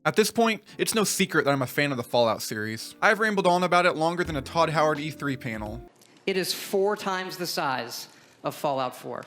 At this point, it's no secret that I'm a fan of the Fallout series. I've rambled on about it longer than a Todd Howard E3 panel. It is 4 times the size of Fallout 4.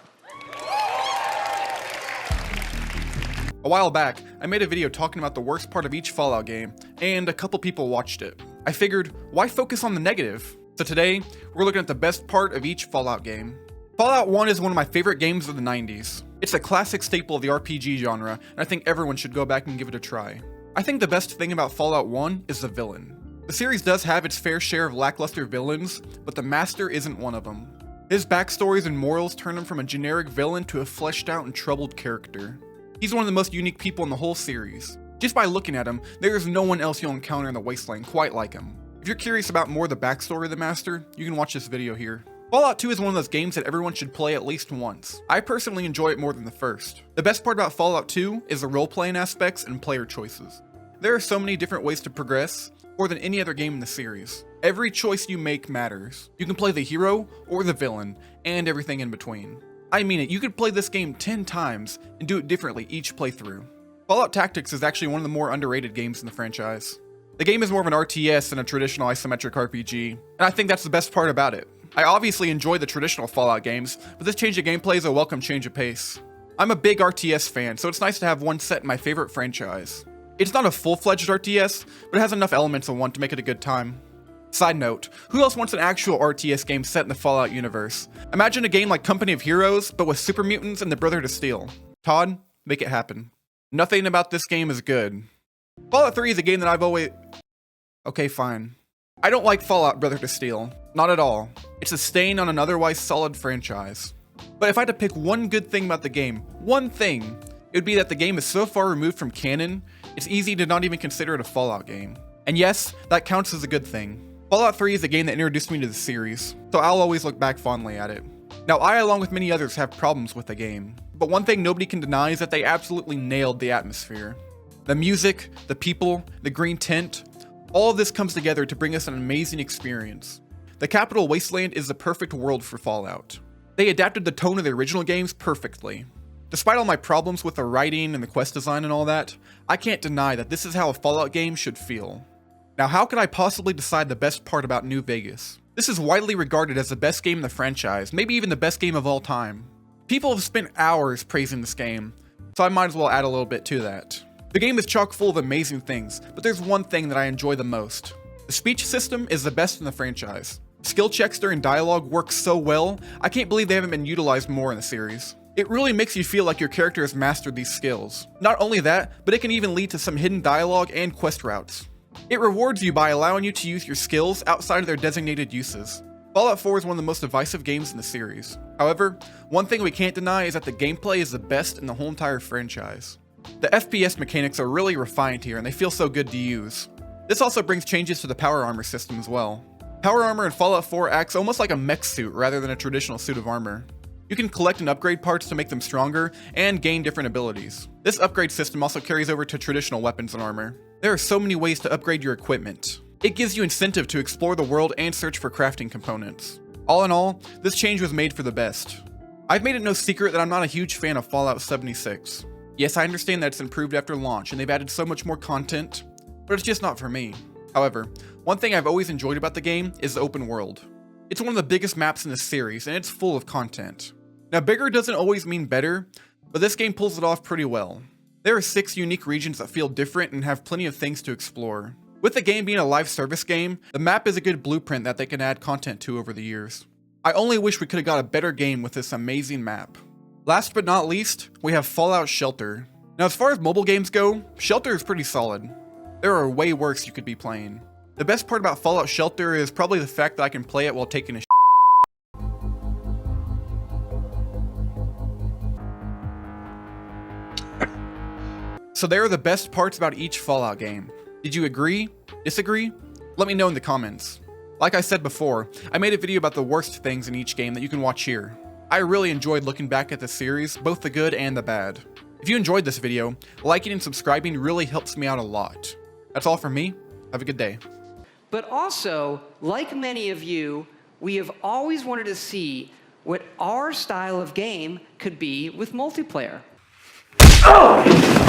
A while back, I made a video talking about the worst part of each Fallout game, and a couple people watched it. I figured, why focus on the negative? So today, we're looking at the best part of each Fallout game. Fallout 1 is one of my favorite games of the 90s. It's a classic staple of the RPG genre, and I think everyone should go back and give it a try. I think the best thing about Fallout 1 is the villain. The series does have its fair share of lackluster villains, but the Master isn't one of them. His backstories and morals turn him from a generic villain to a fleshed out and troubled character. He's one of the most unique people in the whole series. Just by looking at him, there is no one else you'll encounter in the Wasteland quite like him. If you're curious about more of the backstory of the Master, you can watch this video here. Fallout 2 is one of those games that everyone should play at least once. I personally enjoy it more than the first. The best part about Fallout 2 is the role-playing aspects and player choices. There are so many different ways to progress, more than any other game in the series. Every choice you make matters. You can play the hero or the villain, and everything in between. I mean it, you could play this game 10 times and do it differently each playthrough. Fallout Tactics is actually one of the more underrated games in the franchise. The game is more of an RTS than a traditional isometric RPG, and I think that's the best part about it. I obviously enjoy the traditional Fallout games, but this change of gameplay is a welcome change of pace. I'm a big RTS fan, so it's nice to have one set in my favorite franchise. It's not a full-fledged RTS, but it has enough elements of one to make it a good time. Side note, who else wants an actual RTS game set in the Fallout universe? Imagine a game like Company of Heroes, but with super mutants and the Brotherhood of Steel. Todd, make it happen. Nothing about this game is good. Fallout 3 is a game that I've always... Okay, fine. I don't like Fallout Brotherhood of Steel. Not at all. It's a stain on an otherwise solid franchise. But if I had to pick one good thing about the game, one thing, it would be that the game is so far removed from canon, it's easy to not even consider it a Fallout game. And yes, that counts as a good thing. Fallout 3 is the game that introduced me to the series, so I'll always look back fondly at it. Now I, along with many others, have problems with the game, but one thing nobody can deny is that they absolutely nailed the atmosphere. The music, the people, the green tint, all of this comes together to bring us an amazing experience. The capital Wasteland is the perfect world for Fallout. They adapted the tone of the original games perfectly. Despite all my problems with the writing and the quest design and all that, I can't deny that this is how a Fallout game should feel. Now how could I possibly decide the best part about New Vegas? This is widely regarded as the best game in the franchise, maybe even the best game of all time. People have spent hours praising this game, so I might as well add a little bit to that. The game is chock full of amazing things, but there's one thing that I enjoy the most. The speech system is the best in the franchise. Skill checks during dialogue work so well, I can't believe they haven't been utilized more in the series. It really makes you feel like your character has mastered these skills. Not only that, but it can even lead to some hidden dialogue and quest routes. It rewards you by allowing you to use your skills outside of their designated uses. Fallout 4 is one of the most divisive games in the series. However, one thing we can't deny is that the gameplay is the best in the whole entire franchise. The FPS mechanics are really refined here and they feel so good to use. This also brings changes to the power armor system as well. Power armor in Fallout 4 acts almost like a mech suit rather than a traditional suit of armor. You can collect and upgrade parts to make them stronger and gain different abilities. This upgrade system also carries over to traditional weapons and armor. There are so many ways to upgrade your equipment. It gives you incentive to explore the world and search for crafting components. All in all, this change was made for the best. I've made it no secret that I'm not a huge fan of Fallout 76. Yes, I understand that it's improved after launch and they've added so much more content, but it's just not for me. However, one thing I've always enjoyed about the game is the open world. It's one of the biggest maps in the series and it's full of content. Now bigger doesn't always mean better, but this game pulls it off pretty well. There are 6 unique regions that feel different and have plenty of things to explore. With the game being a live service game, the map is a good blueprint that they can add content to over the years. I only wish we could have got a better game with this amazing map. Last but not least, we have Fallout Shelter. Now as far as mobile games go, Shelter is pretty solid. There are way worse you could be playing. The best part about Fallout Shelter is probably the fact that I can play it while taking a So there are the best parts about each Fallout game. Did you agree? Disagree? Let me know in the comments. Like I said before, I made a video about the worst things in each game that you can watch here. I really enjoyed looking back at the series, both the good and the bad. If you enjoyed this video, liking and subscribing really helps me out a lot. That's all from me. Have a good day. But also, like many of you, we have always wanted to see what our style of game could be with multiplayer. Oh!